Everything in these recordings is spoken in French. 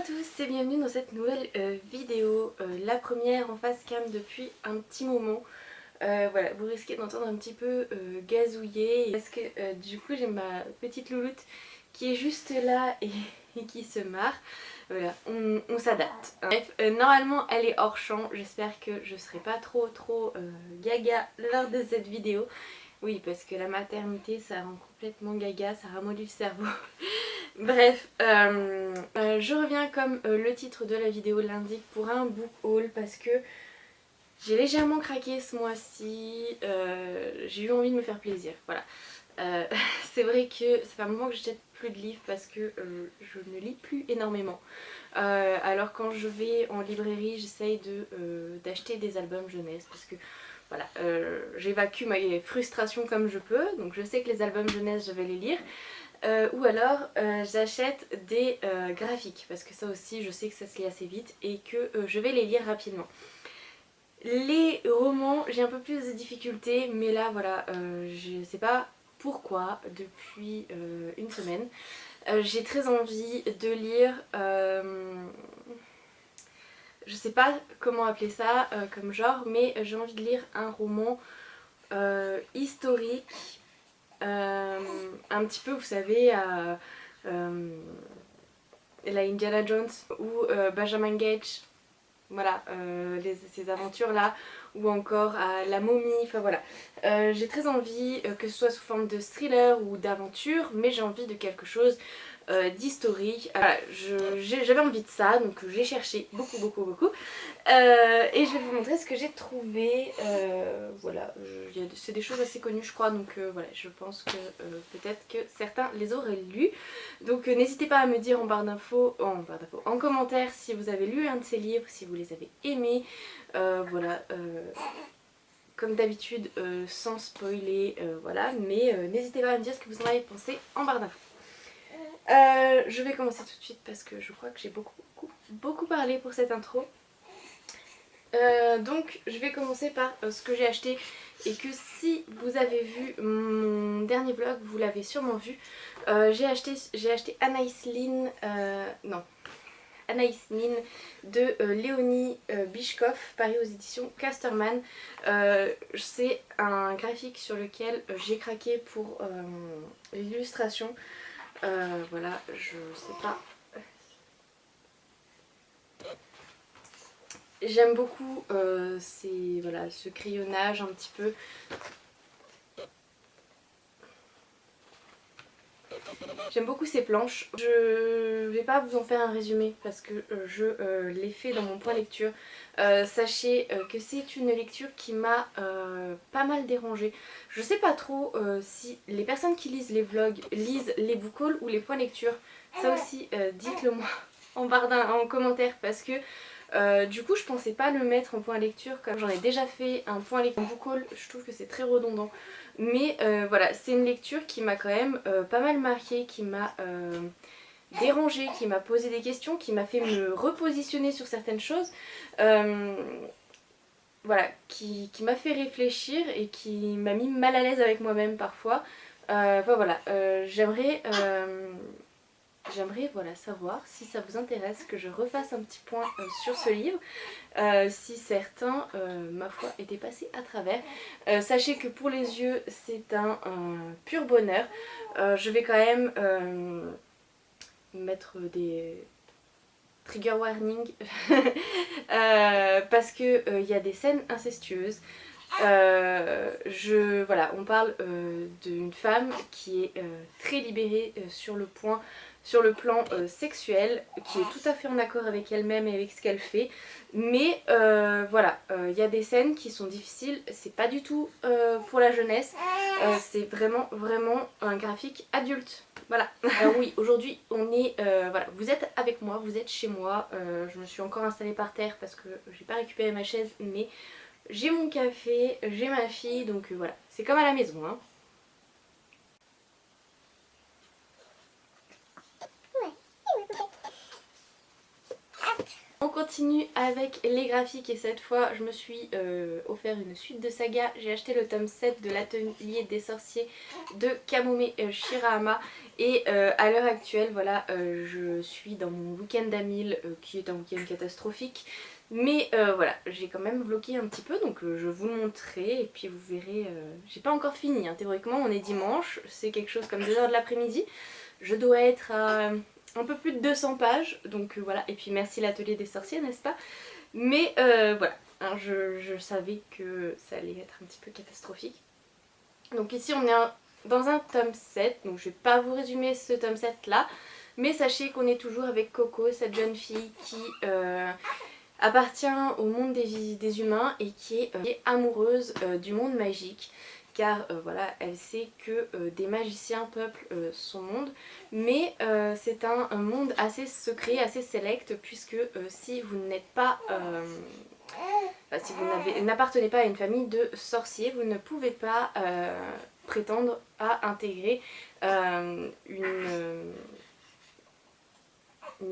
tous et bienvenue dans cette nouvelle vidéo, la première en face cam depuis un petit moment. Voilà, vous risquez d'entendre un petit peu gazouiller parce que du coup j'ai ma petite louloute qui est juste là et qui se marre. Voilà, on s'adapte. Bref, normalement elle est hors champ, j'espère que je serai pas trop gaga lors de cette vidéo. Oui, parce que la maternité ça rend complètement gaga, ça ramollit le cerveau. Bref, je reviens comme le titre de la vidéo l'indique pour un book haul parce que j'ai légèrement craqué ce mois-ci, j'ai eu envie de me faire plaisir, voilà. C'est vrai que ça fait un moment que je jette plus de livres parce que je ne lis plus énormément. Alors quand je vais en librairie, j'essaye d'acheter des albums jeunesse parce que voilà, j'évacue mes frustrations comme je peux, donc je sais que les albums jeunesse je vais les lire. Ou alors j'achète des graphiques parce que ça aussi je sais que ça se lit assez vite et que je vais les lire rapidement. Les romans j'ai un peu plus de difficultés mais là voilà je sais pas pourquoi depuis une semaine j'ai très envie de lire je sais pas comment appeler ça comme genre mais j'ai envie de lire un roman historique un petit peu vous savez la Indiana Jones ou Benjamin Gage, voilà, ces aventures là, ou encore à la momie, enfin voilà. J'ai très envie que ce soit sous forme de thriller ou d'aventure, mais j'ai envie de quelque chose d'historique. Voilà, j'avais envie de ça, donc j'ai cherché beaucoup. Et je vais vous montrer ce que j'ai trouvé. Voilà, c'est des choses assez connues je crois, donc voilà, je pense que peut-être que certains les auraient lus. Donc n'hésitez pas à me dire en barre d'infos, en commentaire si vous avez lu un de ces livres, si vous les avez aimés. Voilà, comme d'habitude sans spoiler, voilà, mais n'hésitez pas à me dire ce que vous en avez pensé en barre d'infos. Je vais commencer tout de suite parce que je crois que j'ai beaucoup parlé pour cette intro. Donc je vais commencer par ce que j'ai acheté et que si vous avez vu mon dernier vlog vous l'avez sûrement vu. J'ai acheté Anaïs Nin de Léonie Bischkoff, paru aux éditions Casterman. C'est un graphique sur lequel j'ai craqué pour l'illustration. Voilà, je sais pas. J'aime beaucoup voilà, ce crayonnage un petit peu. J'aime beaucoup ces planches. Je vais pas vous en faire un résumé parce que je l'ai fait dans mon point lecture. Sachez que c'est une lecture qui m'a pas mal dérangée. Je sais pas trop si les personnes qui lisent les vlogs lisent les book hauls ou les points lecture. Ça aussi dites-le moi en commentaire parce que du coup je pensais pas le mettre en point lecture comme j'en ai déjà fait un point lecture en book haul, je trouve que c'est très redondant. Mais voilà, c'est une lecture qui m'a quand même pas mal marquée, qui m'a dérangée, qui m'a posé des questions, qui m'a fait me repositionner sur certaines choses. Voilà, qui m'a fait réfléchir et qui m'a mis mal à l'aise avec moi-même parfois. Enfin, voilà, j'aimerais voilà, savoir si ça vous intéresse que je refasse un petit point sur ce livre, si certains, ma foi, étaient passés à travers. Sachez que pour les yeux, c'est un pur bonheur. Je vais quand même mettre des trigger warning parce que y a des scènes incestueuses. Voilà, on parle d'une femme qui est très libérée sur le plan sexuel, qui est tout à fait en accord avec elle-même et avec ce qu'elle fait, mais voilà, il y a des scènes qui sont difficiles, c'est pas du tout pour la jeunesse, c'est vraiment un graphique adulte. Voilà. Alors oui, aujourd'hui on est, voilà, vous êtes avec moi, vous êtes chez moi, je me suis encore installée par terre parce que j'ai pas récupéré ma chaise, mais j'ai mon café, j'ai ma fille, donc voilà, c'est comme à la maison, hein. On continue avec les graphiques et cette fois je me suis offert une suite de sagas. J'ai acheté le tome 7 de l'atelier des sorciers de Kamome Shirahama Et à l'heure actuelle, voilà, je suis dans mon week-end à 1000 qui est un week-end catastrophique. Mais voilà, j'ai quand même vlogué un petit peu, donc je vous le montrerai et puis vous verrez, j'ai pas encore fini, hein. Théoriquement on est dimanche, c'est quelque chose comme 2h de l'après-midi. Je dois être à un peu plus de 200 pages, donc voilà, et puis merci l'atelier des sorciers, n'est-ce pas? Mais voilà, hein, je savais que ça allait être un petit peu catastrophique. Donc ici on est dans un tome 7, donc je vais pas vous résumer ce tome 7 là, mais sachez qu'on est toujours avec Coco, cette jeune fille qui appartient au monde des humains et qui est amoureuse du monde magique. Car voilà, elle sait que des magiciens peuplent son monde, mais c'est un monde assez secret, assez sélect, puisque si vous n'êtes pas enfin, si vous n'appartenez pas à une famille de sorciers, vous ne pouvez pas prétendre à intégrer une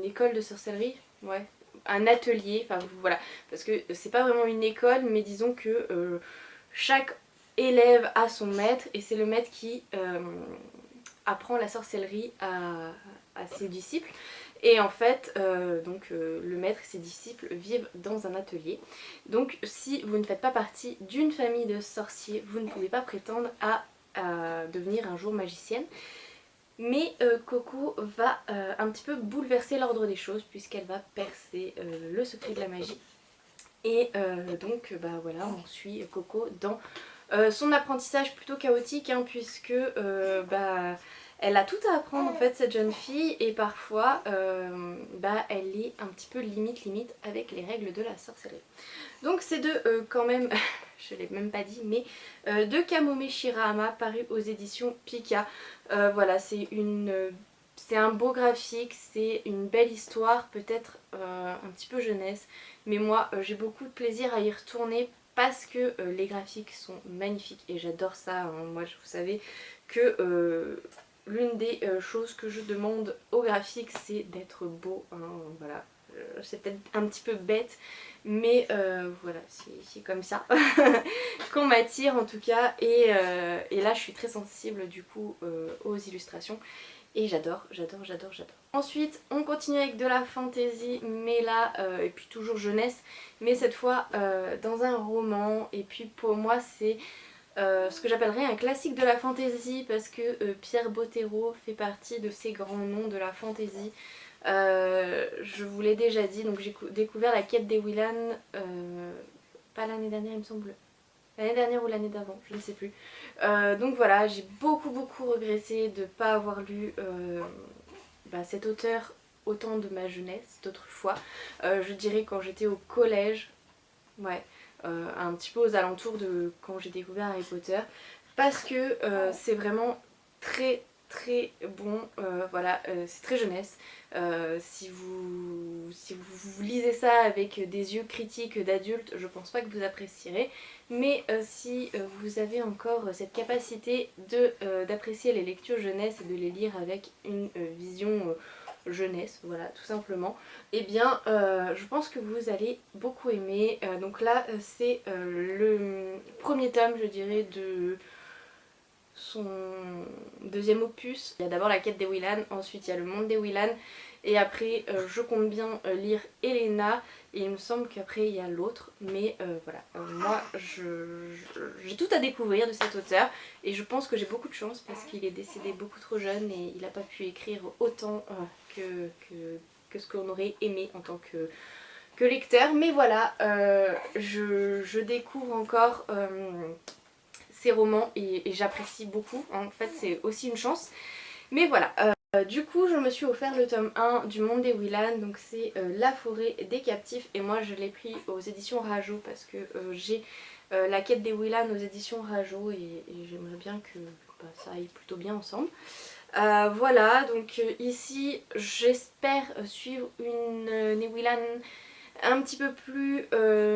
école de sorcellerie, ouais, un atelier, enfin voilà, parce que c'est pas vraiment une école, mais disons que chaque élève a son maître et c'est le maître qui apprend la sorcellerie à ses disciples. Et en fait, le maître et ses disciples vivent dans un atelier. Donc si vous ne faites pas partie d'une famille de sorciers, vous ne pouvez pas prétendre à devenir un jour magicienne. Mais Coco va un petit peu bouleverser l'ordre des choses puisqu'elle va percer le secret de la magie. Et donc bah voilà, on suit Coco dans son apprentissage plutôt chaotique, hein, puisque bah, elle a tout à apprendre en fait, cette jeune fille, et parfois bah, elle est un petit peu limite avec les règles de la sorcellerie. Donc c'est de quand même, je l'ai même pas dit, mais de Kamome Shirahama, paru aux éditions Pika. Voilà, c'est un beau graphique, c'est une belle histoire, peut-être un petit peu jeunesse, mais moi j'ai beaucoup de plaisir à y retourner parce que les graphiques sont magnifiques et j'adore ça, hein. Moi vous savez que l'une des choses que je demande aux graphiques c'est d'être beau, hein, voilà. C'est peut-être un petit peu bête, mais voilà, c'est comme ça qu'on m'attire en tout cas. Et là je suis très sensible du coup aux illustrations. Et j'adore. Ensuite, on continue avec de la fantasy, mais là, et puis toujours jeunesse, mais cette fois dans un roman. Et puis pour moi, c'est ce que j'appellerais un classique de la fantasy, parce que Pierre Bottero fait partie de ces grands noms de la fantasy. Je vous l'ai déjà dit, donc j'ai découvert La Quête des Willan, pas l'année dernière il me semble, l'année dernière ou l'année d'avant, je ne sais plus. Donc voilà, j'ai beaucoup regretté de ne pas avoir lu cet auteur autant de ma jeunesse, d'autrefois. Je dirais quand j'étais au collège, ouais, un petit peu aux alentours de quand j'ai découvert Harry Potter, parce que c'est vraiment très bon, voilà, c'est très jeunesse. Si vous lisez ça avec des yeux critiques d'adulte, je pense pas que vous apprécierez, mais si vous avez encore cette capacité d'apprécier les lectures jeunesse et de les lire avec une vision jeunesse, voilà, tout simplement, et eh bien je pense que vous allez beaucoup aimer. Donc là c'est le premier tome, je dirais, de son deuxième opus. Il y a d'abord La Quête des Willan, ensuite il y a Le Monde des Willan, et après je compte bien lire Elena, et il me semble qu'après il y a l'autre, mais voilà, moi j'ai tout à découvrir de cet auteur, et je pense que j'ai beaucoup de chance parce qu'il est décédé beaucoup trop jeune et il n'a pas pu écrire autant que ce qu'on aurait aimé en tant que lecteur. Mais voilà, je découvre encore ces romans et j'apprécie beaucoup, en fait c'est aussi une chance. Mais voilà, du coup je me suis offert le tome 1 du Monde des Willan, donc c'est La Forêt des Captifs, et moi je l'ai pris aux éditions Rajo parce que j'ai La Quête des Willan aux éditions Rajo, et j'aimerais bien que ça aille plutôt bien ensemble. Voilà, donc ici j'espère suivre une Newillan un petit peu plus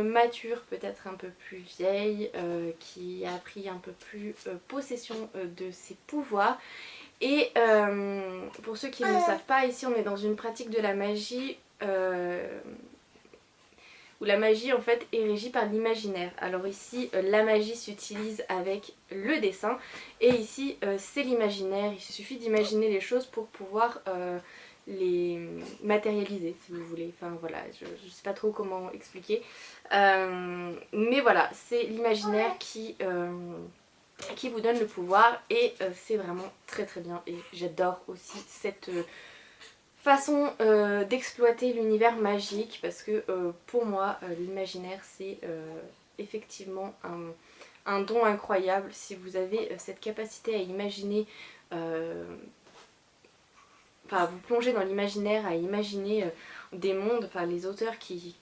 mature, peut-être un peu plus vieille, qui a pris un peu plus possession de ses pouvoirs. Et pour ceux qui ne le savent pas, ici on est dans une pratique de la magie où la magie en fait est régie par l'imaginaire. Alors ici la magie s'utilise avec le dessin et ici c'est l'imaginaire, il suffit d'imaginer les choses pour pouvoir les matérialiser si vous voulez. Enfin voilà, je sais pas trop comment expliquer. Mais voilà, c'est l'imaginaire qui vous donne le pouvoir et c'est vraiment très très bien et j'adore aussi cette façon d'exploiter l'univers magique parce que pour moi l'imaginaire c'est effectivement un don incroyable. Si vous avez cette capacité à imaginer, enfin vous plonger dans l'imaginaire, à imaginer des mondes, enfin les auteurs qui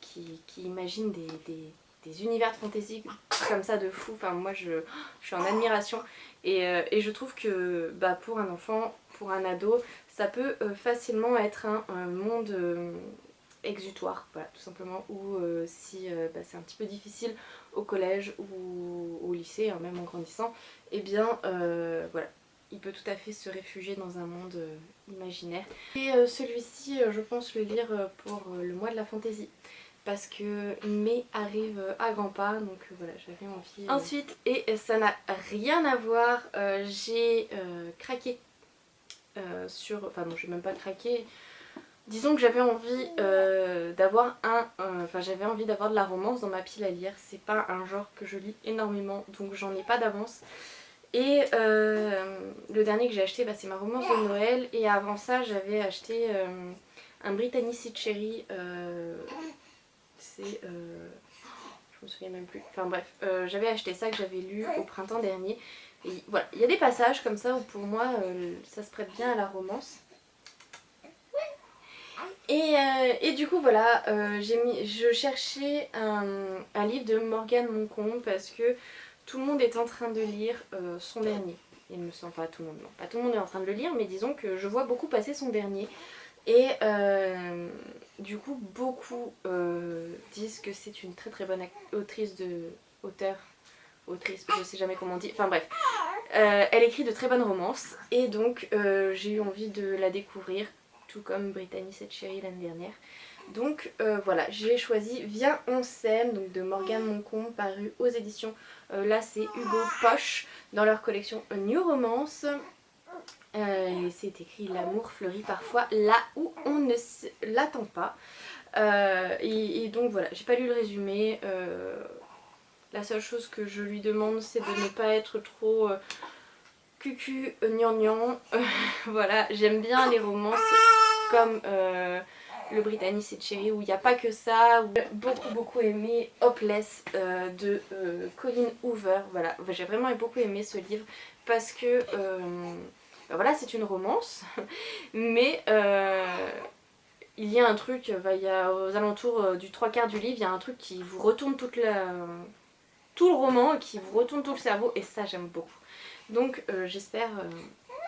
imaginent des univers de fantasy comme ça de fou, enfin moi je suis en admiration et je trouve que bah, pour un enfant, pour un ado, ça peut facilement être un monde exutoire, voilà, tout simplement, ou si bah, c'est un petit peu difficile au collège ou au lycée, hein, même en grandissant, et eh bien voilà, il peut tout à fait se réfugier dans un monde imaginaire. Et celui-ci, je pense le lire pour le mois de la fantaisie. Parce que mai arrive à grands pas, donc voilà, j'avais envie. Ensuite, et ça n'a rien à voir, j'ai craqué sur. Enfin, non, j'ai même pas craqué. Disons que j'avais envie d'avoir enfin j'avais envie d'avoir de la romance dans ma pile à lire. C'est pas un genre que je lis énormément, donc j'en ai pas d'avance. Et le dernier que j'ai acheté, bah, c'est ma romance de Noël. Et avant ça, j'avais acheté un Brittany Cherry. C'est... je me souviens même plus. Enfin bref, j'avais acheté ça que j'avais lu au printemps dernier. Et voilà, il y a des passages comme ça où pour moi, ça se prête bien à la romance. Et du coup voilà, je cherchais un livre de Morgane Moncombe parce que tout le monde est en train de lire son dernier. Il me semble pas tout le monde, non. Pas tout le monde est en train de le lire, mais disons que je vois beaucoup passer son dernier. Et du coup, beaucoup disent que c'est une très très bonne autrice, je sais jamais comment on dit, enfin bref. Elle écrit de très bonnes romances et donc j'ai eu envie de la découvrir, tout comme Brittany Cherry l'année dernière. Donc voilà, j'ai choisi Viens on s'aime, donc de Morgane Moncombe, paru aux éditions, là c'est Hugo Poche, dans leur collection New Romance. Et c'est écrit l'amour fleurit parfois là où on ne l'attend pas. Et donc voilà, j'ai pas lu le résumé. La seule chose que je lui demande c'est de ne pas être trop cucu gnangnan. Voilà, j'aime bien les romances comme le Brittany Cherry où il n'y a pas que ça. J'ai beaucoup aimé Hopeless de Colleen Hoover. Voilà, j'ai vraiment beaucoup aimé ce livre parce que ben voilà, c'est une romance, mais il y a un truc, il y a aux alentours du 3/4 du livre, il y a un truc qui vous retourne tout le roman, qui vous retourne tout le cerveau, et ça j'aime beaucoup. Donc j'espère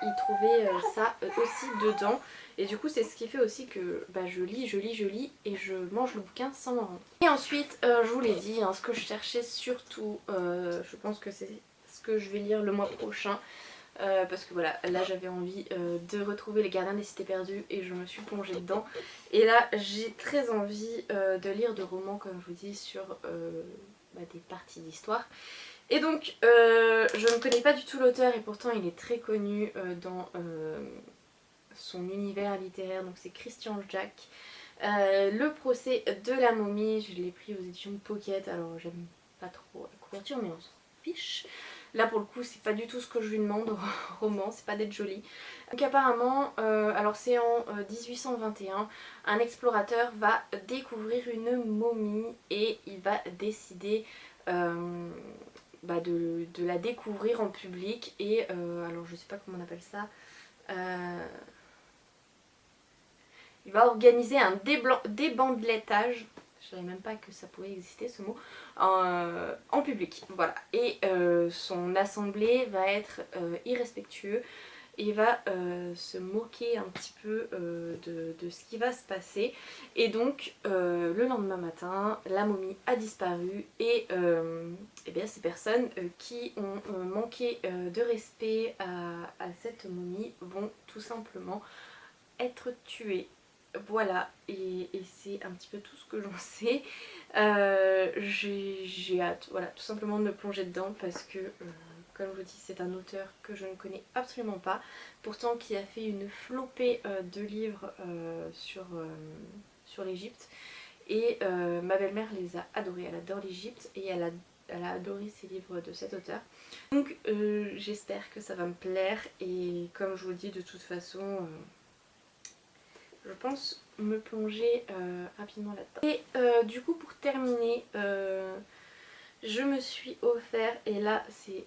y trouver ça aussi dedans. Et du coup c'est ce qui fait aussi que bah, je lis et je mange le bouquin sans m'en rendre. Et ensuite je vous l'ai dit, hein, ce que je cherchais surtout, je pense que c'est ce que je vais lire le mois prochain. Parce que voilà, là j'avais envie de retrouver Les Gardiens des Cités Perdues et je me suis plongée dedans. Et là j'ai très envie de lire de romans, comme je vous dis, sur bah, des parties d'histoire. Et donc je ne connais pas du tout l'auteur et pourtant il est très connu dans son univers littéraire, donc c'est Christian Jack. Le procès de la momie, je l'ai pris aux éditions Pocket, alors j'aime pas trop la couverture mais on s'en fiche. Là pour le coup c'est pas du tout ce que je lui demande au roman, c'est pas d'être jolie. Donc apparemment, alors c'est en 1821, un explorateur va découvrir une momie et il va décider bah de la découvrir en public et alors je sais pas comment on appelle ça. Il va organiser un débandlettage, je savais même pas que ça pouvait exister ce mot, en public. Voilà. Et son assemblée va être irrespectueux et va se moquer un petit peu de ce qui va se passer. Et donc le lendemain matin, la momie a disparu et bien, ces personnes qui ont manqué de respect à cette momie vont tout simplement être tuées. voilà, et c'est un petit peu tout ce que j'en sais. J'ai hâte, voilà, tout simplement de me plonger dedans parce que, comme je vous dis, c'est un auteur que je ne connais absolument pas. Pourtant qui a fait une flopée de livres sur l'Égypte. Et ma belle-mère les a adorés, elle adore l'Égypte et elle a adoré ces livres de cet auteur. Donc j'espère que ça va me plaire et comme je vous le dis de toute façon, je pense me plonger rapidement là-dedans. Et du coup pour terminer, je me suis offert, et là c'est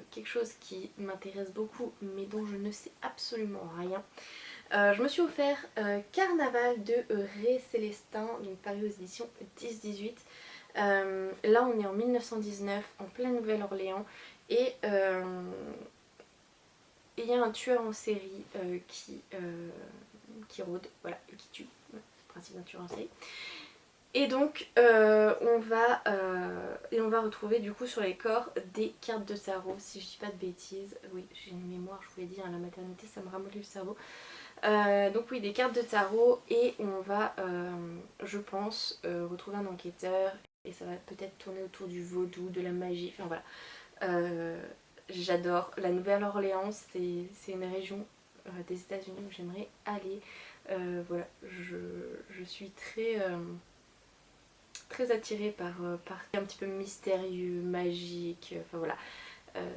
quelque chose qui m'intéresse beaucoup mais dont je ne sais absolument rien. Je me suis offert Carnaval de Ré Célestin, donc paru aux éditions 10-18. Là on est en 1919, en pleine Nouvelle-Orléans, et il y a un tueur en série qui rôde, voilà, et qui tue, ouais, principe d'un tueur en série. Et donc on va retrouver du coup sur les corps des cartes de tarot, si je dis pas de bêtises. Oui, j'ai une mémoire, je vous l'ai dit, hein, la maternité ça me ramollit le cerveau. Donc oui, des cartes de tarot, et on va, je pense, retrouver un enquêteur, et ça va peut-être tourner autour du vaudou, de la magie, enfin voilà. J'adore la Nouvelle-Orléans, c'est une région des États-Unis où j'aimerais aller. Voilà, je suis très attirée par un petit peu mystérieux, magique, enfin voilà.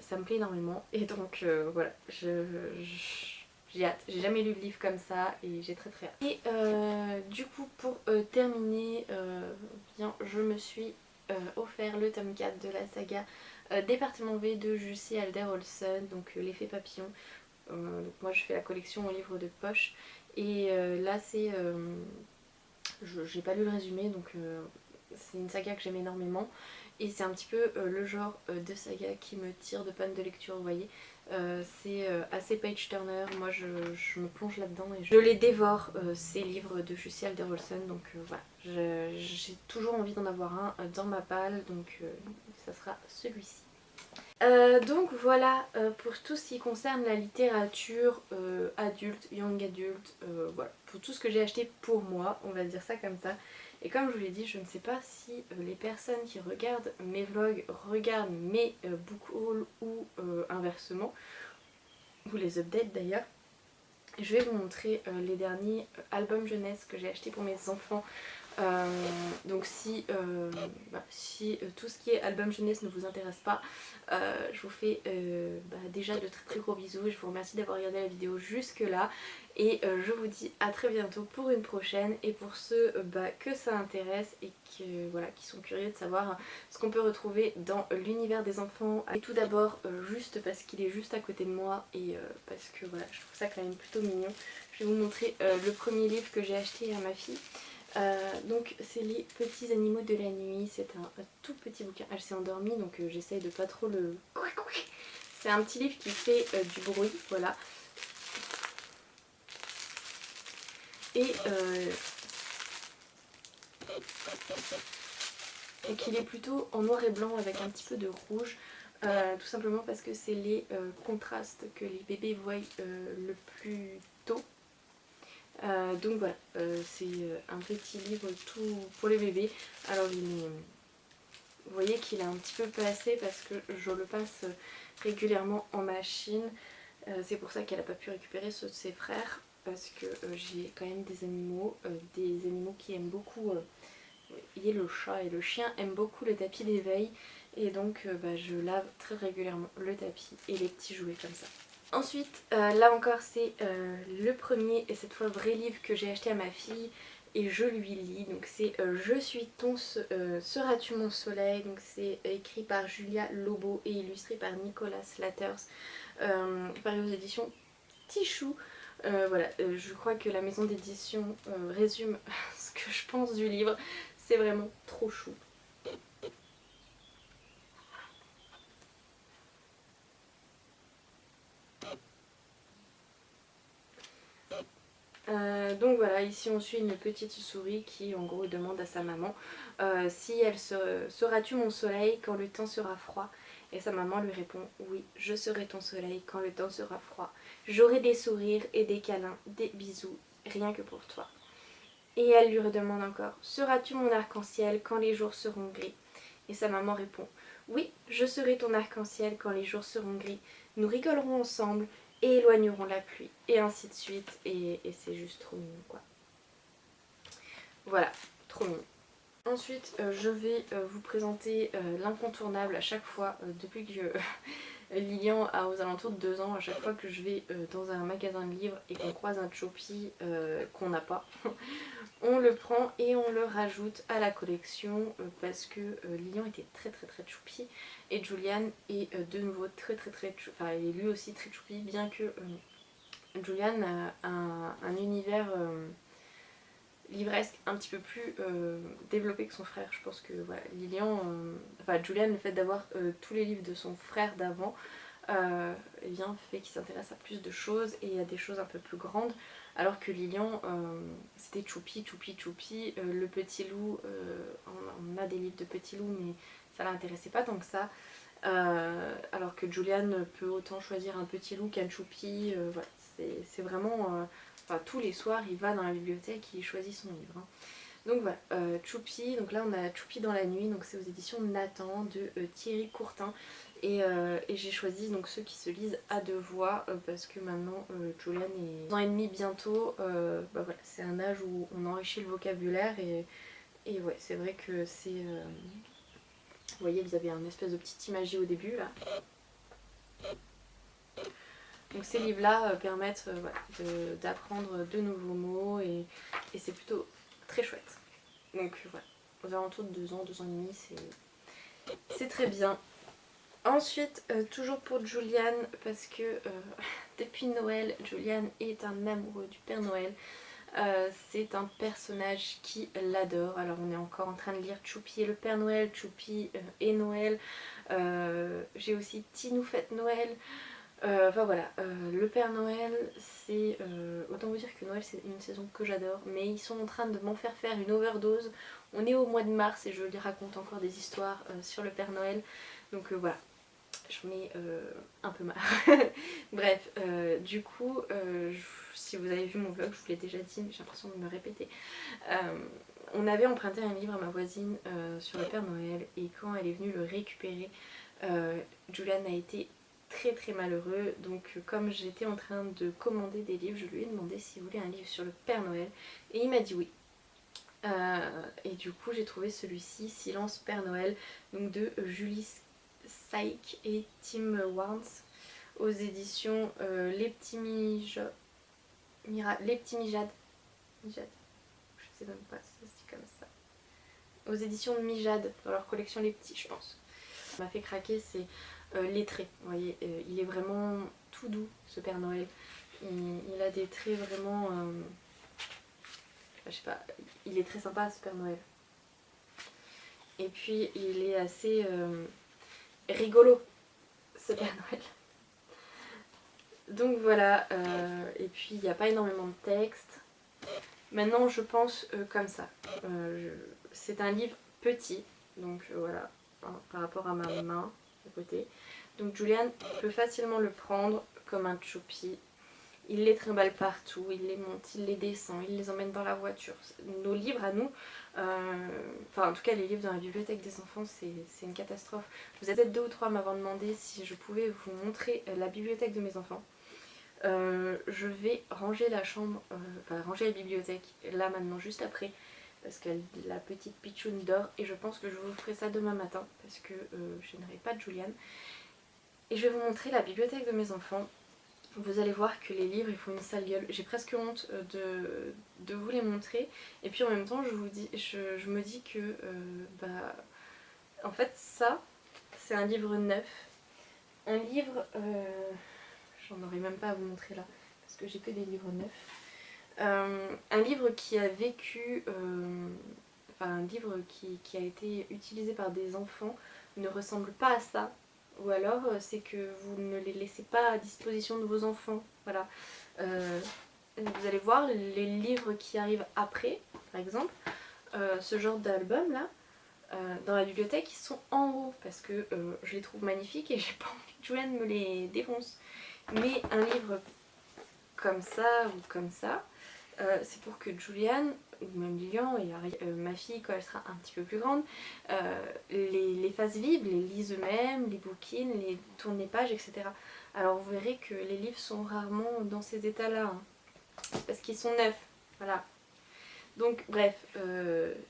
Ça me plaît énormément, et donc voilà, j'ai hâte. J'ai jamais lu de livre comme ça et j'ai très hâte. Et du coup pour terminer, bien, je me suis offert le tome 4 de la saga Département V de Jussi Alder Olsen, donc l'effet papillon. Donc moi je fais la collection en livre de poche, et là c'est... j'ai pas lu le résumé, donc c'est une saga que j'aime énormément. Et c'est un petit peu le genre de saga qui me tire de panne de lecture, vous voyez. C'est assez page turner, moi je me plonge là-dedans et je les dévore, ces livres de Jussi Alder Olsen. Donc voilà, j'ai toujours envie d'en avoir un dans ma palle, donc ça sera celui-ci. Donc voilà pour tout ce qui concerne la littérature adulte, young adulte, voilà, pour tout ce que j'ai acheté pour moi, on va dire ça comme ça. Et comme je vous l'ai dit, je ne sais pas si les personnes qui regardent mes vlogs regardent mes book hauls ou inversement, ou les updates d'ailleurs. Je vais vous montrer les derniers albums jeunesse que j'ai achetés pour mes enfants. Donc si tout ce qui est album jeunesse ne vous intéresse pas, je vous fais déjà de très gros bisous. Je vous remercie d'avoir regardé la vidéo jusque là, et je vous dis à très bientôt pour une prochaine. Et pour ceux que ça intéresse et qui sont curieux de savoir ce qu'on peut retrouver dans l'univers des enfants, et tout d'abord juste parce qu'il est juste à côté de moi, et parce que voilà, je trouve ça quand même plutôt mignon, je vais vous montrer le premier livre que j'ai acheté à ma fille. Donc c'est les petits animaux de la nuit, c'est un tout petit bouquin. Elle s'est endormie, donc j'essaye de pas trop le... C'est un petit livre qui fait du bruit, voilà. Et qu'il est plutôt en noir et blanc avec un petit peu de rouge. Tout simplement parce que c'est les contrastes que les bébés voient le plus tôt. Donc voilà, c'est un petit livre tout pour les bébés. Alors vous voyez qu'il est un petit peu passé parce que je le passe régulièrement en machine. C'est pour ça qu'elle n'a pas pu récupérer ceux de ses frères, parce que j'ai quand même des animaux qui aiment beaucoup. Et le chat et le chien aiment beaucoup le tapis d'éveil, et donc je lave très régulièrement le tapis et les petits jouets comme ça. Ensuite, là encore c'est le premier et cette fois vrai livre que j'ai acheté à ma fille et je lui lis. Donc c'est Je suis ton, seras-tu mon soleil. Donc c'est écrit par Julia Lobo et illustré par Nicolas Slatters, paru aux éditions Tichou. Voilà, je crois que la maison d'édition résume ce que je pense du livre. C'est vraiment trop chou. Donc voilà, ici on suit une petite souris qui en gros demande à sa maman si elle seras-tu mon soleil quand le temps sera froid. Et sa maman lui répond oui, je serai ton soleil quand le temps sera froid. J'aurai des sourires et des câlins, des bisous, rien que pour toi. Et elle lui redemande encore: seras-tu mon arc-en-ciel quand les jours seront gris? Et sa maman répond: oui, je serai ton arc-en-ciel quand les jours seront gris. Nous rigolerons ensemble et éloignerons la pluie. Et ainsi de suite. Et c'est juste trop mignon quoi. Voilà, trop mignon. Ensuite, je vais vous présenter l'incontournable à chaque fois, depuis que Lilian a aux alentours de 2 ans, à chaque fois que je vais dans un magasin de livres et qu'on croise un Choupi qu'on n'a pas, on le prend et on le rajoute à la collection parce que Lilian était très Choupi et Julian est de nouveau très enfin il est lui aussi très Choupi, bien que Julian a un univers livresque un petit peu plus développé que son frère. Je pense que voilà, Lilian, enfin Julian, le fait d'avoir tous les livres de son frère d'avant, eh bien, fait qu'il s'intéresse à plus de choses et à des choses un peu plus grandes, alors que Lilian, c'était Choupi, le petit loup, on a des livres de petit loup, mais ça l'intéressait pas tant que ça. Alors que Julian peut autant choisir un petit loup qu'un Choupi, voilà, c'est vraiment... Enfin, tous les soirs, il va dans la bibliothèque et il choisit son livre. Hein. Donc voilà, Choupi, donc là on a Choupi dans la nuit, donc c'est aux éditions Nathan de Thierry Courtin. Et j'ai choisi donc ceux qui se lisent à 2 voix parce que maintenant Julian est 2 ans et demi bientôt. Bah voilà, c'est un âge où on enrichit le vocabulaire et ouais, c'est vrai que c'est... Vous voyez, vous avez un espèce de petite imagie au début là. Donc ces livres-là permettent voilà, d'apprendre de nouveaux mots et c'est plutôt très chouette. Donc voilà, aux alentours de 2 ans, 2 ans et demi, c'est très bien. Ensuite, toujours pour Julian, parce que depuis Noël, Julian est un amoureux du Père Noël. C'est un personnage qui l'adore. Alors on est encore en train de lire Choupi et le Père Noël, Choupi et Noël. J'ai aussi Tinou fête Noël. Enfin voilà, le Père Noël, c'est... autant vous dire que Noël c'est une saison que j'adore, mais ils sont en train de m'en faire une overdose. On est au mois de mars et je lui raconte encore des histoires sur le Père Noël. Donc voilà, j'en ai un peu marre. Bref, du coup, si vous avez vu mon vlog, je vous l'ai déjà dit, mais j'ai l'impression de me répéter. On avait emprunté un livre à ma voisine sur le Père Noël et quand elle est venue le récupérer, Julian a été très malheureux. Donc comme j'étais en train de commander des livres, je lui ai demandé s'il voulait un livre sur le Père Noël et il m'a dit oui. Et du coup j'ai trouvé celui-ci, Silence Père Noël, donc de Julie Saïk et Tim Warnes aux éditions Les Petits Mijades. Je sais même pas si ça se dit comme ça. Aux éditions de Mijade, dans leur collection Les Petits, je pense. Ce qui m'a fait craquer, c'est les traits. Vous voyez, il est vraiment tout doux, ce Père Noël. Il a des traits vraiment... je sais pas, il est très sympa, ce Père Noël. Et puis, il est assez rigolo, ce Père Noël. Donc voilà, et puis il n'y a pas énormément de texte. Maintenant, je pense comme ça. C'est un livre petit, donc voilà, par rapport à ma main à côté. Donc Julian peut facilement le prendre comme un Choupi. Il les trimballe partout, il les monte, il les descend, il les emmène dans la voiture. Nos livres à nous, enfin en tout cas les livres dans la bibliothèque des enfants, c'est une catastrophe. Vous êtes peut-être 2 ou 3 à m'avoir demandé si je pouvais vous montrer la bibliothèque de mes enfants. Je vais ranger la chambre, enfin ranger la bibliothèque là maintenant juste après parce que la petite pitchoune dort et je pense que je vous ferai ça demain matin parce que je n'aurai pas de Julian. Et je vais vous montrer la bibliothèque de mes enfants. Vous allez voir que les livres ils font une sale gueule. J'ai presque honte de vous les montrer. Et puis en même temps je me dis que bah, en fait ça c'est un livre neuf. Un livre... j'en aurais même pas à vous montrer là parce que j'ai que des livres neufs. Un livre qui a vécu... enfin un livre qui a été utilisé par des enfants ne ressemble pas à ça. Ou alors c'est que vous ne les laissez pas à disposition de vos enfants. Voilà. Vous allez voir les livres qui arrivent après, par exemple, ce genre d'album là, dans la bibliothèque, ils sont en haut parce que je les trouve magnifiques et j'ai pas envie que Julian me les défonce. Mais un livre comme ça ou comme ça, c'est pour que Julian, ou même Lilian, et ma fille quand elle sera un petit peu plus grande, les fasse vivre, les lisent eux-mêmes, les bouquinent, les tournent les pages, etc. Alors vous verrez que les livres sont rarement dans ces états-là, hein, parce qu'ils sont neufs, voilà. Donc bref,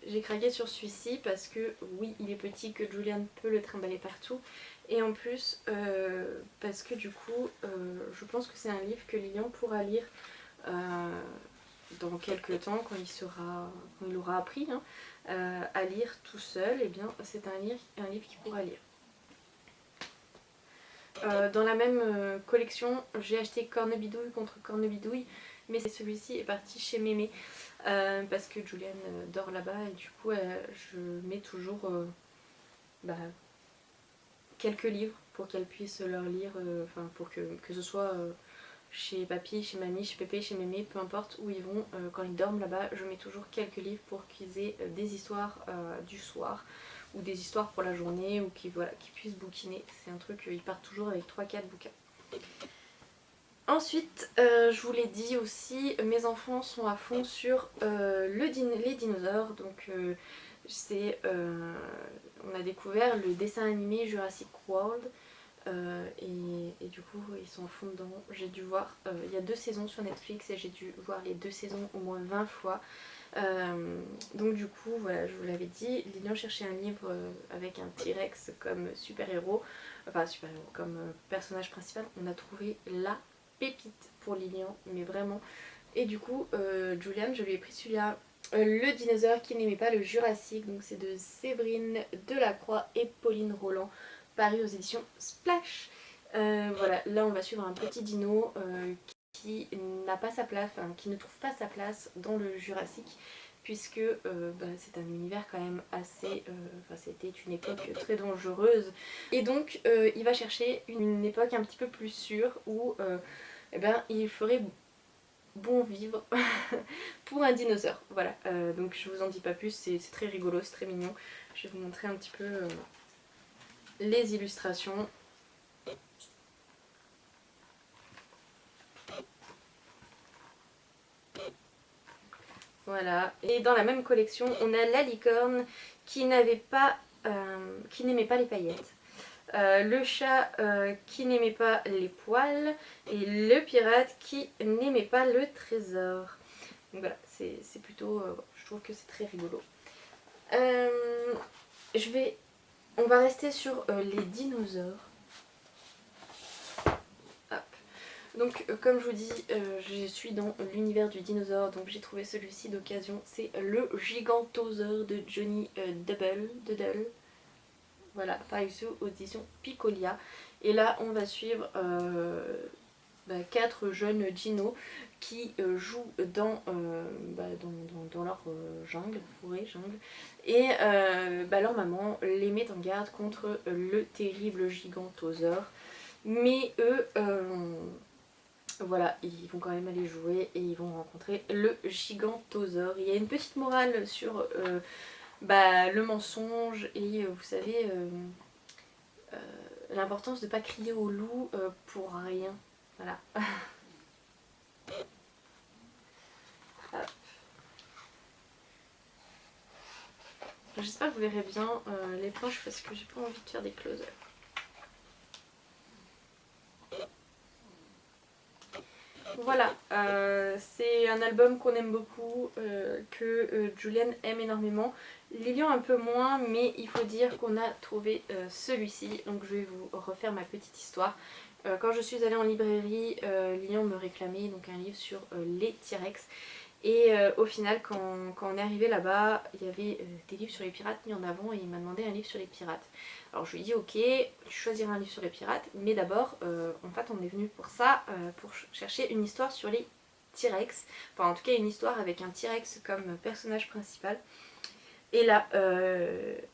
j'ai craqué sur celui-ci parce que oui, il est petit, que Julian peut le trimballer partout. Et en plus, parce que du coup, je pense que c'est un livre que Lilian pourra lire dans quelques temps, quand il aura appris hein, à lire tout seul. Et bien c'est un livre qu'il pourra lire. Dans la même collection, j'ai acheté Cornebidouille contre Cornebidouille, mais celui-ci est parti chez Mémé. Parce que Julian dort là-bas et du coup je mets toujours bah, quelques livres pour qu'elle puisse leur lire, enfin pour que ce soit chez papy, chez mamie, chez pépé, chez mémé, peu importe où ils vont, quand ils dorment là-bas, je mets toujours quelques livres pour qu'ils aient des histoires du soir ou des histoires pour la journée ou qu'ils puissent bouquiner. C'est un truc, ils partent toujours avec 3-4 bouquins. Ensuite, je vous l'ai dit aussi, mes enfants sont à fond sur les dinosaures. Donc on a découvert le dessin animé Jurassic World et du coup ils sont à fond dedans. J'ai dû voir, il y a 2 saisons sur Netflix et j'ai dû voir les 2 saisons au moins 20 fois. Donc du coup voilà, je vous l'avais dit, Lilian cherchait un livre avec un T-Rex comme super-héros, enfin super-héros, comme personnage principal. On a trouvé la pépite pour Lilian, mais vraiment. Et du coup, Julian, je lui ai pris celui-là, le dinosaure qui n'aimait pas le Jurassique. Donc c'est de Séverine Delacroix et Pauline Roland, paru aux éditions Splash. Voilà, là on va suivre un petit dino qui n'a pas sa place, enfin, qui ne trouve pas sa place dans le Jurassique, puisque c'est un univers quand même assez... c'était une époque très dangereuse. Et donc il va chercher une époque un petit peu plus sûre où il ferait bon vivre pour un dinosaure. Voilà, donc je vous en dis pas plus, c'est très rigolo, c'est très mignon. Je vais vous montrer un petit peu les illustrations. Voilà, et dans la même collection, on a la licorne qui n'aimait pas les paillettes. Le chat qui n'aimait pas les poils et le pirate qui n'aimait pas le trésor. Donc voilà, c'est plutôt, je trouve que c'est très rigolo. On va rester sur les dinosaures. Hop. Donc comme je vous dis, je suis dans l'univers du dinosaure, donc j'ai trouvé celui-ci d'occasion. C'est le Gigantosaure de Johnny Duddle. Voilà, pareil aux éditions Picolia. Et là on va suivre 4 jeunes dinos qui jouent dans leur forêt, jungle. Et leur maman les met en garde contre le terrible Gigantosaure. Mais eux, voilà, ils vont quand même aller jouer et ils vont rencontrer le Gigantosaure. Il y a une petite morale sur le mensonge et vous savez l'importance de ne pas crier au loup pour rien. Voilà. J'espère que vous verrez bien les planches parce que j'ai pas envie de faire des close-up. Voilà, c'est un album qu'on aime beaucoup, que Julian aime énormément. Lilian un peu moins, mais il faut dire qu'on a trouvé celui-ci. Donc je vais vous refaire ma petite histoire. Quand je suis allée en librairie, Lilian me réclamait donc un livre sur les T-Rex. Et au final, quand on est arrivé là-bas, il y avait des livres sur les pirates mis en avant et il m'a demandé un livre sur les pirates. Alors je lui ai dit ok, tu choisiras un livre sur les pirates, mais d'abord, en fait on est venu pour ça, pour chercher une histoire sur les T-Rex. Enfin en tout cas une histoire avec un T-Rex comme personnage principal. Et là,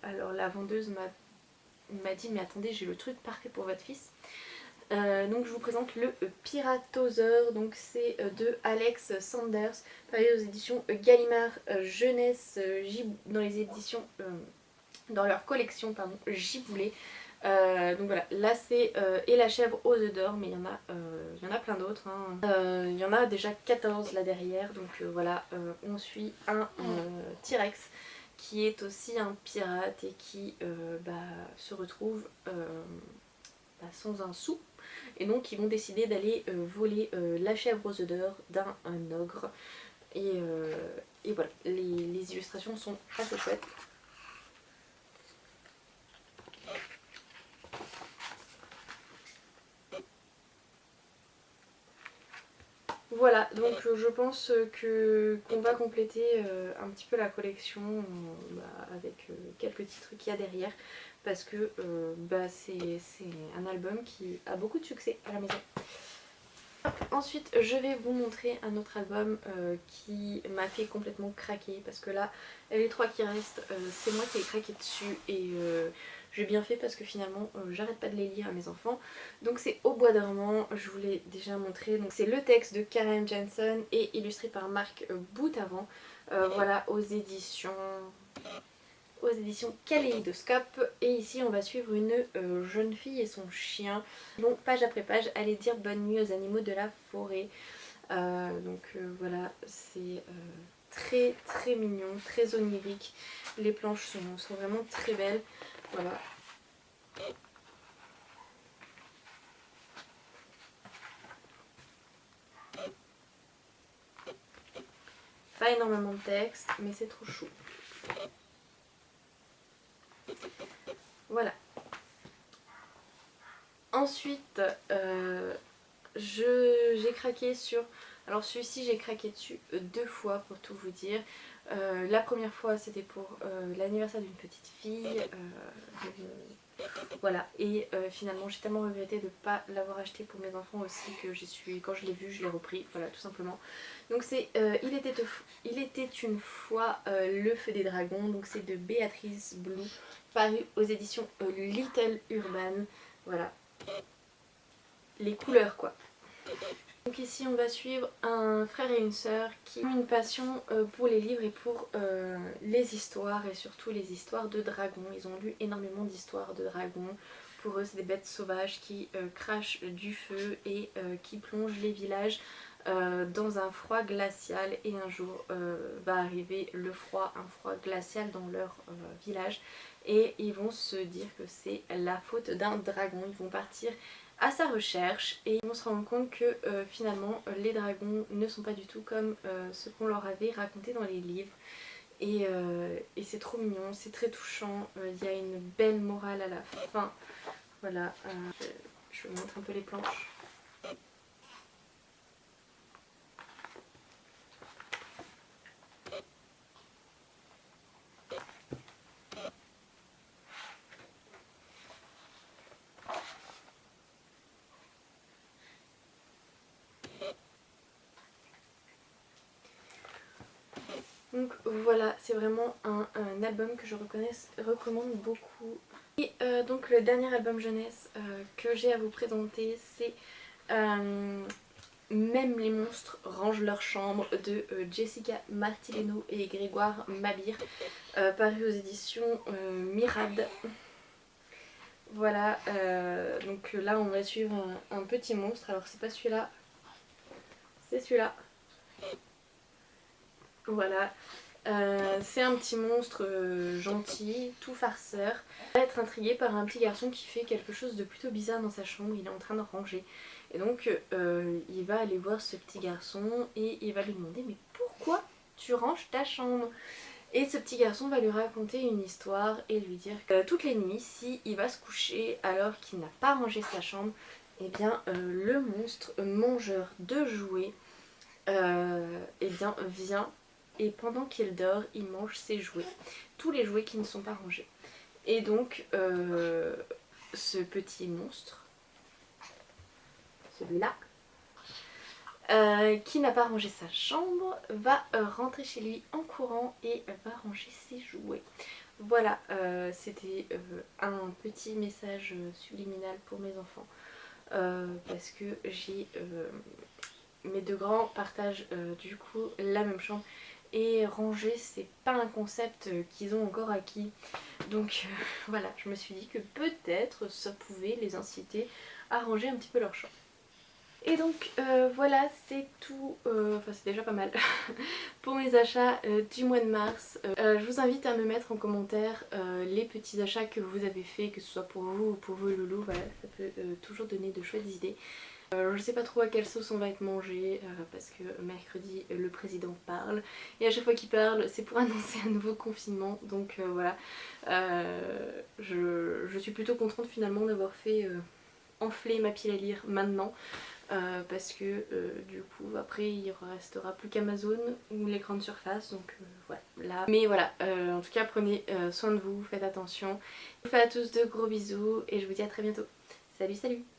alors la vendeuse m'a dit mais attendez, j'ai le truc parfait pour votre fils. Donc je vous présente le Piratosaure, donc c'est de Alex Sanders, paru aux éditions Gallimard Jeunesse, dans les éditions, dans leur collection pardon, Giboulet. Donc voilà, là c'est Et la chèvre aux œufs d'or, mais il y en a plein d'autres. Hein. Il y en a déjà 14 là derrière, donc voilà, on suit un T-Rex qui est aussi un pirate et qui se retrouve sans un sou. Et donc ils vont décider d'aller voler la chèvre aux œufs d'or d'un ogre. Et voilà, les illustrations sont assez chouettes. Voilà, donc je pense qu'on va compléter un petit peu la collection avec quelques titres qu'il y a derrière parce que c'est un album qui a beaucoup de succès à la maison. Ensuite, je vais vous montrer un autre album qui m'a fait complètement craquer parce que là, les trois qui restent, c'est moi qui ai craqué dessus et j'ai bien fait parce que finalement, j'arrête pas de les lire à mes enfants. Donc c'est Au bois dormant, je vous l'ai déjà montré. Donc c'est le texte de Karen Jansen et illustré par Marc Boutavant. Voilà, aux éditions Kaléidoscope. Et ici on va suivre une jeune fille et son chien qui vont page après page aller dire bonne nuit aux animaux de la forêt. Voilà, c'est très très mignon, très onirique. Les planches sont vraiment très belles. Voilà. Pas énormément de texte, mais c'est trop chou. Voilà. Ensuite, j'ai craqué sur... Alors celui-ci j'ai craqué dessus deux fois pour tout vous dire. La première fois c'était pour l'anniversaire d'une petite fille. Voilà, et finalement j'ai tellement regretté de ne pas l'avoir acheté pour mes enfants aussi que quand je l'ai vu je l'ai repris, voilà tout simplement. Donc c'est Il était une fois Le Feu des Dragons, donc c'est de Béatrice Blue, paru aux éditions Little Urban. Voilà, les couleurs quoi. Donc ici on va suivre un frère et une sœur qui ont une passion pour les livres et pour les histoires et surtout les histoires de dragons. Ils ont lu énormément d'histoires de dragons. Pour eux c'est des bêtes sauvages qui crachent du feu et qui plongent les villages dans un froid glacial. Et un jour va arriver un froid glacial dans leur village. Et ils vont se dire que c'est la faute d'un dragon. Ils vont partir à sa recherche et on se rend compte que finalement les dragons ne sont pas du tout comme ce qu'on leur avait raconté dans les livres et c'est trop mignon, c'est très touchant, il y a une belle morale à la fin. Voilà, je vous montre un peu les planches. Donc voilà, c'est vraiment un album que je recommande beaucoup. Et donc le dernier album jeunesse que j'ai à vous présenter, c'est Même les monstres rangent leur chambre de Jessica Martileno et Grégoire Mabir, paru aux éditions Mirad. Voilà, donc là on va suivre un petit monstre, alors c'est pas celui-là, c'est celui-là. Voilà, c'est un petit monstre gentil, tout farceur. Il va être intrigué par un petit garçon qui fait quelque chose de plutôt bizarre dans sa chambre, il est en train de ranger. Et donc il va aller voir ce petit garçon et il va lui demander mais pourquoi tu ranges ta chambre? Et ce petit garçon va lui raconter une histoire et lui dire que toutes les nuits, si il va se coucher alors qu'il n'a pas rangé sa chambre, eh bien le monstre mangeur de jouets eh bien, vient et pendant qu'il dort, il mange ses jouets. Tous les jouets qui ne sont pas rangés. Et donc ce petit monstre, celui-là, qui n'a pas rangé sa chambre, va rentrer chez lui en courant et va ranger ses jouets. Voilà, c'était un petit message subliminal pour mes enfants. Parce que mes deux grands partagent du coup la même chambre. et ranger c'est pas un concept qu'ils ont encore acquis. Donc voilà, je me suis dit que peut-être ça pouvait les inciter à ranger un petit peu leur chambre. Et donc voilà, c'est tout, enfin c'est déjà pas mal pour mes achats du mois de mars. Je vous invite à me mettre en commentaire les petits achats que vous avez fait, que ce soit pour vous ou pour vos loulous, voilà, ça peut toujours donner de chouettes idées. Je sais pas trop à quelle sauce on va être mangé parce que mercredi le président parle et à chaque fois qu'il parle c'est pour annoncer un nouveau confinement, donc voilà. Je suis plutôt contente finalement d'avoir fait enfler ma pile à lire maintenant. Parce que du coup après il restera plus qu'Amazon ou les grandes surfaces, donc voilà là. Mais voilà, en tout cas prenez soin de vous, faites attention. Je vous fais à tous de gros bisous et je vous dis à très bientôt. Salut salut.